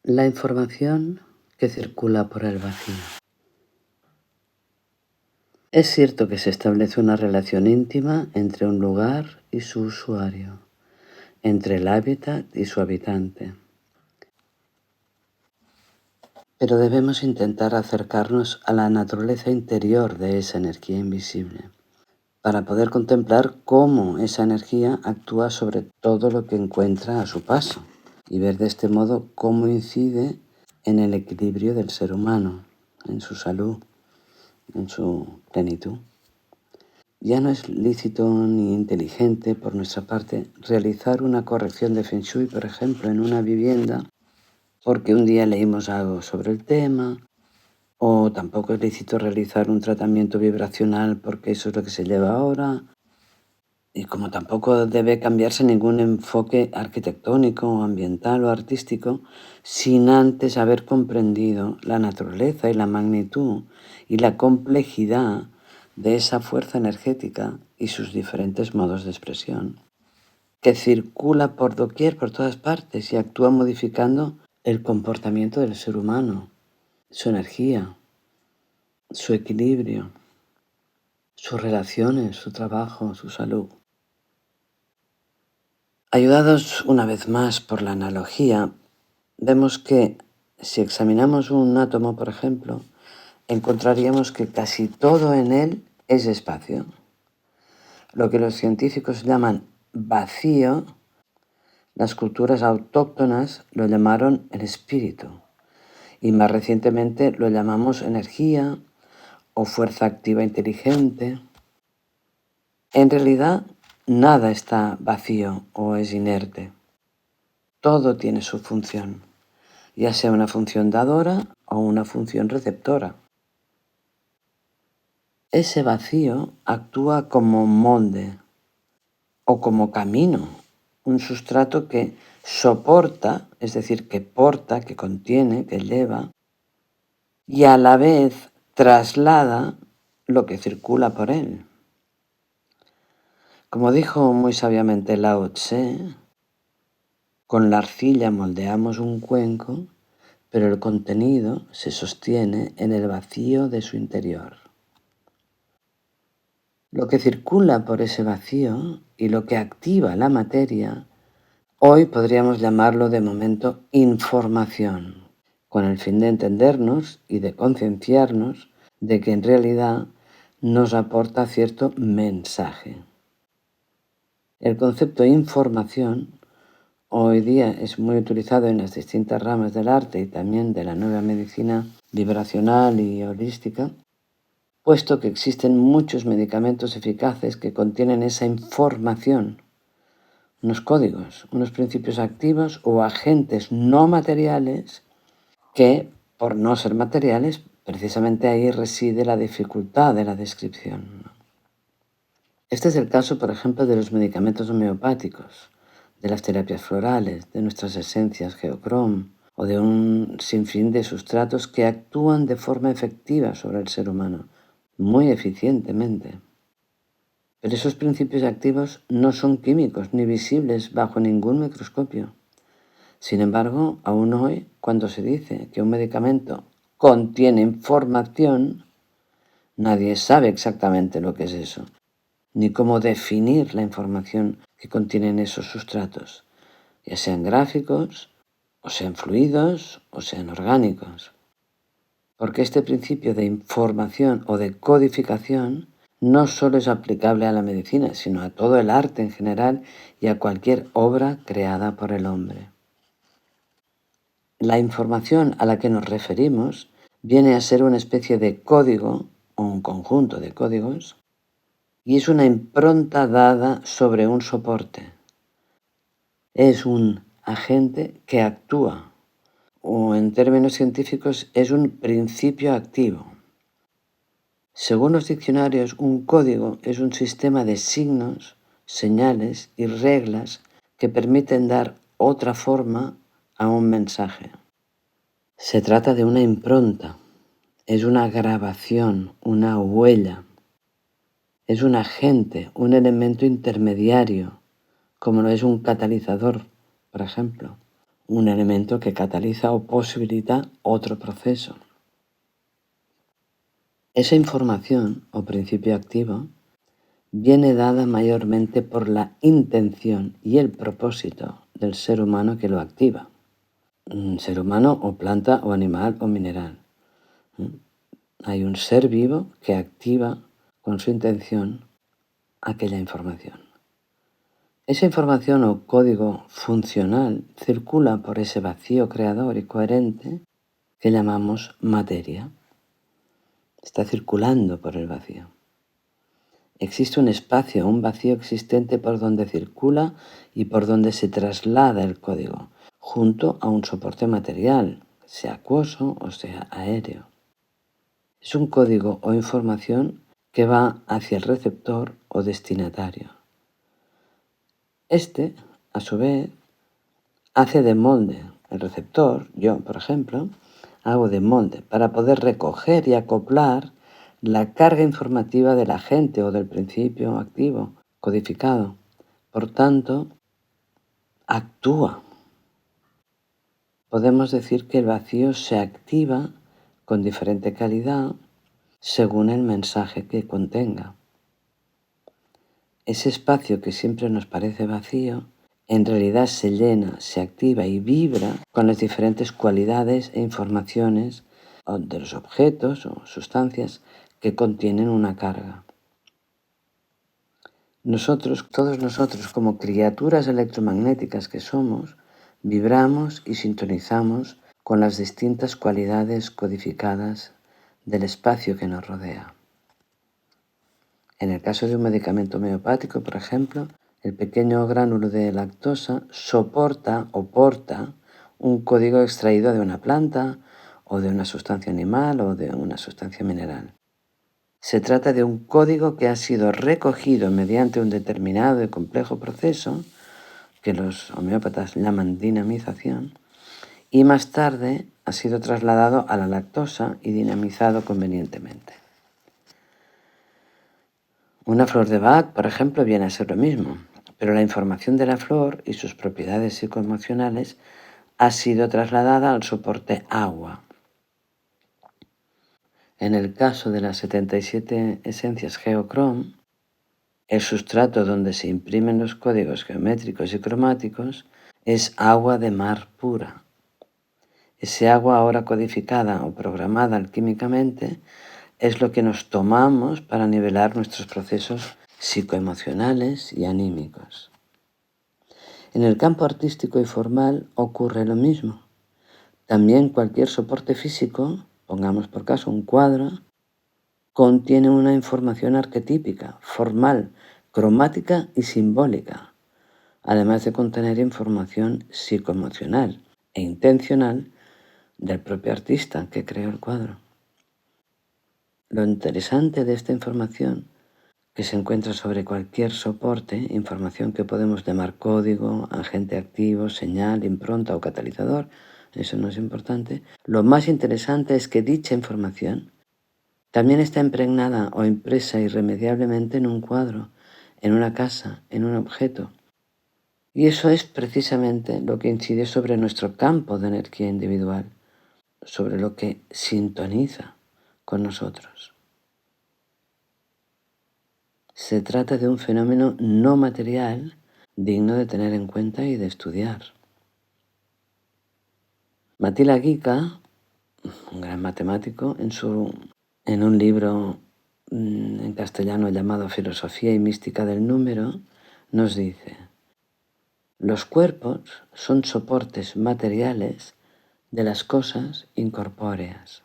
La información que circula por el vacío. Es cierto que se establece una relación íntima entre un lugar y su usuario, entre el hábitat y su habitante. Pero debemos intentar acercarnos a la naturaleza interior de esa energía invisible, para poder contemplar cómo esa energía actúa sobre todo lo que encuentra a su paso y ver de este modo cómo incide en el equilibrio del ser humano, en su salud, en su plenitud. Ya no es lícito ni inteligente por nuestra parte realizar una corrección de Feng Shui, por ejemplo, en una vivienda, porque un día leímos algo sobre el tema, o tampoco es lícito realizar un tratamiento vibracional porque eso es lo que se lleva ahora, y como tampoco debe cambiarse ningún enfoque arquitectónico, ambiental o artístico, sin antes haber comprendido la naturaleza y la magnitud y la complejidad de esa fuerza energética y sus diferentes modos de expresión, que circula por doquier, por todas partes, y actúa modificando el comportamiento del ser humano, su energía, su equilibrio, sus relaciones, su trabajo, su salud. Ayudados una vez más por la analogía, vemos que si examinamos un átomo, por ejemplo, encontraríamos que casi todo en él es espacio. Lo que los científicos llaman vacío, las culturas autóctonas lo llamaron el espíritu y más recientemente lo llamamos energía o fuerza activa inteligente. En realidad, nada está vacío o es inerte. Todo tiene su función, ya sea una función dadora o una función receptora. Ese vacío actúa como molde o como camino, un sustrato que soporta, es decir, que porta, que contiene, que lleva, y a la vez traslada lo que circula por él. Como dijo muy sabiamente Lao Tse, con la arcilla moldeamos un cuenco, pero el contenido se sostiene en el vacío de su interior. Lo que circula por ese vacío y lo que activa la materia, hoy podríamos llamarlo de momento información, con el fin de entendernos y de concienciarnos de que en realidad nos aporta cierto mensaje. El concepto de información hoy día es muy utilizado en las distintas ramas del arte y también de la nueva medicina vibracional y holística, puesto que existen muchos medicamentos eficaces que contienen esa información, unos códigos, unos principios activos o agentes no materiales que, por no ser materiales, precisamente ahí reside la dificultad de la descripción. Este es el caso, por ejemplo, de los medicamentos homeopáticos, de las terapias florales, de nuestras esencias geocrom o de un sinfín de sustratos que actúan de forma efectiva sobre el ser humano, muy eficientemente. Pero esos principios activos no son químicos ni visibles bajo ningún microscopio. Sin embargo, aún hoy, cuando se dice que un medicamento contiene información, nadie sabe exactamente lo que es eso, ni cómo definir la información que contienen esos sustratos, ya sean gráficos, o sean fluidos, o sean orgánicos. Porque este principio de información o de codificación no solo es aplicable a la medicina, sino a todo el arte en general y a cualquier obra creada por el hombre. La información a la que nos referimos viene a ser una especie de código o un conjunto de códigos y es una impronta dada sobre un soporte. Es un agente que actúa, o en términos científicos es un principio activo. Según los diccionarios, un código es un sistema de signos, señales y reglas que permiten dar otra forma a un mensaje. Se trata de una impronta, es una grabación, una huella. Es un agente, un elemento intermediario, como lo es un catalizador, por ejemplo, un elemento que cataliza o posibilita otro proceso. Esa información o principio activo viene dada mayormente por la intención y el propósito del ser humano que lo activa. Ser humano o planta o animal o mineral. Hay un ser vivo que activa con su intención aquella información. Esa información o código funcional circula por ese vacío creador y coherente que llamamos materia. Está circulando por el vacío. Existe un espacio, un vacío existente por donde circula y por donde se traslada el código, junto a un soporte material, sea acuoso o sea aéreo. Es un código o información que va hacia el receptor o destinatario. Este, a su vez, hace de molde. El receptor, yo por ejemplo, hago de molde para poder recoger y acoplar la carga informativa del agente o del principio activo codificado. Por tanto, actúa. Podemos decir que el vacío se activa con diferente calidad según el mensaje que contenga. Ese espacio que siempre nos parece vacío, en realidad se llena, se activa y vibra con las diferentes cualidades e informaciones de los objetos o sustancias que contienen una carga. Todos nosotros, como criaturas electromagnéticas que somos, vibramos y sintonizamos con las distintas cualidades codificadas del espacio que nos rodea. En el caso de un medicamento homeopático, por ejemplo, el pequeño gránulo de lactosa soporta o porta un código extraído de una planta o de una sustancia animal o de una sustancia mineral. Se trata de un código que ha sido recogido mediante un determinado y complejo proceso, que los homeópatas llaman dinamización, y más tarde ha sido trasladado a la lactosa y dinamizado convenientemente. Una flor de Bach, por ejemplo, viene a ser lo mismo, pero la información de la flor y sus propiedades psicoemocionales ha sido trasladada al soporte agua. En el caso de las 77 esencias Geochrome, el sustrato donde se imprimen los códigos geométricos y cromáticos es agua de mar pura. Ese agua ahora codificada o programada alquímicamente es lo que nos tomamos para nivelar nuestros procesos psicoemocionales y anímicos. En el campo artístico y formal ocurre lo mismo. También cualquier soporte físico, pongamos por caso un cuadro, contiene una información arquetípica, formal, cromática y simbólica, además de contener información psicoemocional e intencional del propio artista que creó el cuadro. Lo interesante de esta información que se encuentra sobre cualquier soporte, información que podemos llamar código, agente activo, señal, impronta o catalizador, eso no es importante. Lo más interesante es que dicha información también está impregnada o impresa irremediablemente en un cuadro, en una casa, en un objeto. Y eso es precisamente lo que incide sobre nuestro campo de energía individual, sobre lo que sintoniza con nosotros. Se trata de un fenómeno no material digno de tener en cuenta y de estudiar. Mattila Ghica, un gran matemático, en un libro en castellano llamado Filosofía y Mística del Número, nos dice: los cuerpos son soportes materiales de las cosas incorpóreas.